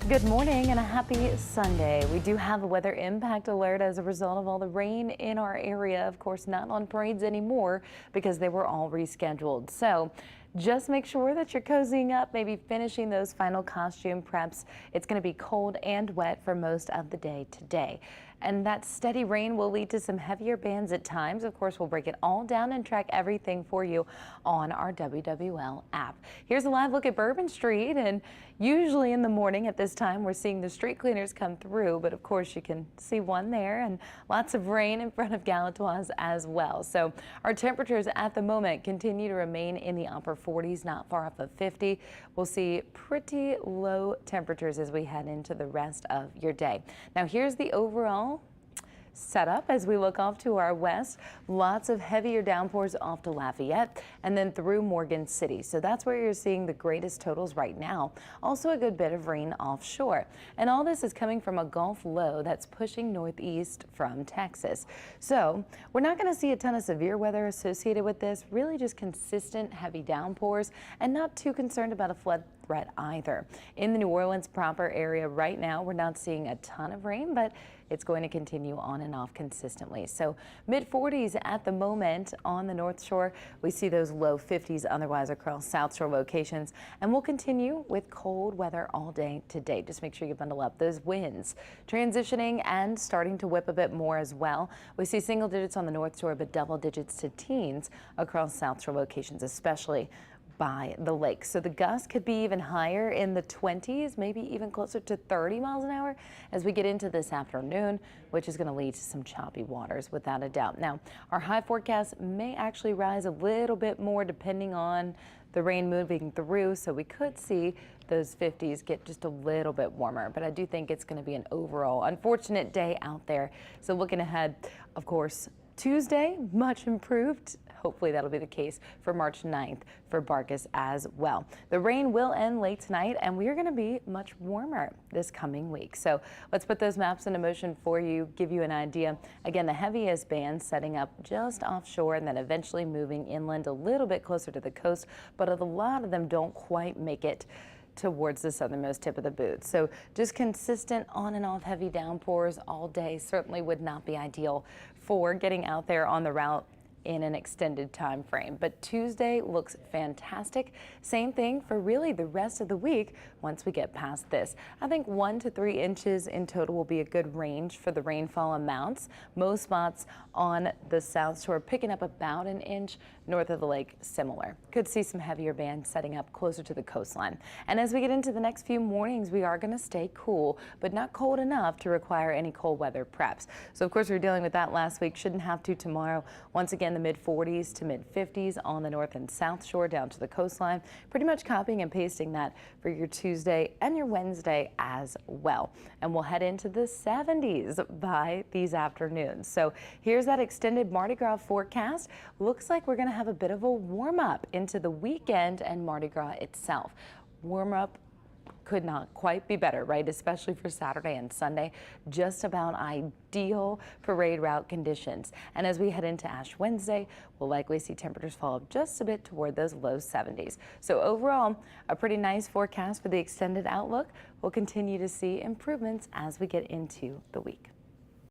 Good morning and a happy Sunday. We do have a weather impact alert as a result of all the rain in our area. Of course, not on parades anymore because they were all rescheduled. So just make sure that you're cozying up, maybe finishing those final costume preps. It's going to be cold and wet for most of the day today. And that steady rain will lead to some heavier bands at times. Of course, we'll break it all down and track everything for you on our WWL app. Here's a live look at Bourbon Street, and usually in the morning at this time we're seeing the street cleaners come through, but of course you can see one there and lots of rain in front of Galatoire's as well. So our temperatures at the moment continue to remain in the upper 40s, not far off of 50. We'll see pretty low temperatures as we head into the rest of your day. Now here's the overall setup as we look off to our west. Lots of heavier downpours off to Lafayette and then through Morgan City. So that's where you're seeing the greatest totals right now. Also a good bit of rain offshore. And all this is coming from a Gulf low that's pushing northeast from Texas. So we're not going to see a ton of severe weather associated with this, really just consistent heavy downpours and not too concerned about a flood threat either. In the New Orleans proper area right now, we're not seeing a ton of rain, but it's going to continue on and off consistently. So mid 40s at the moment on the North Shore. We see those low 50s otherwise across South Shore locations, and we'll continue with cold weather all day today. Just make sure you bundle up. Those winds transitioning and starting to whip a bit more as well. We see single digits on the North Shore, but double digits to teens across South Shore locations, especially by the lake. So the gusts could be even higher in the 20s, maybe even closer to 30 miles an hour as we get into this afternoon, which is going to lead to some choppy waters without a doubt. Now, our high forecast may actually rise a little bit more depending on the rain moving through, so we could see those 50s get just a little bit warmer, but I do think it's going to be an overall unfortunate day out there. So looking ahead, of course, Tuesday, much improved. Hopefully that'll be the case for March 9th for Barkus as well. The rain will end late tonight, and we are going to be much warmer this coming week. So let's put those maps into motion for you, give you an idea. Again, the heaviest bands setting up just offshore and then eventually moving inland a little bit closer to the coast, but a lot of them don't quite make it towards the southernmost tip of the boot. So just consistent on and off heavy downpours all day certainly would not be ideal for getting out there on the route in an extended time frame. But Tuesday looks fantastic. Same thing for really the rest of the week once we get past this. I think 1 to 3 inches in total will be a good range for the rainfall amounts. Most spots on the South Shore picking up about an inch, north of the lake similar. Could see some heavier bands setting up closer to the coastline. And as we get into the next few mornings, we are going to stay cool, but not cold enough to require any cold weather preps. So of course we were dealing with that last week, shouldn't have to tomorrow. Once again, the mid 40s to mid 50s on the North and South Shore down to the coastline. Pretty much copying and pasting that for your Tuesday and your Wednesday as well. And we'll head into the 70s by these afternoons. So here's that extended Mardi Gras forecast. Looks like we're going to have a bit of a warm up into the weekend and Mardi Gras itself. Warm up could not quite be better, right? Especially for Saturday and Sunday, just about ideal parade route conditions. And as we head into Ash Wednesday, we'll likely see temperatures fall just a bit toward those low 70s. So overall, a pretty nice forecast for the extended outlook. We'll continue to see improvements as we get into the week.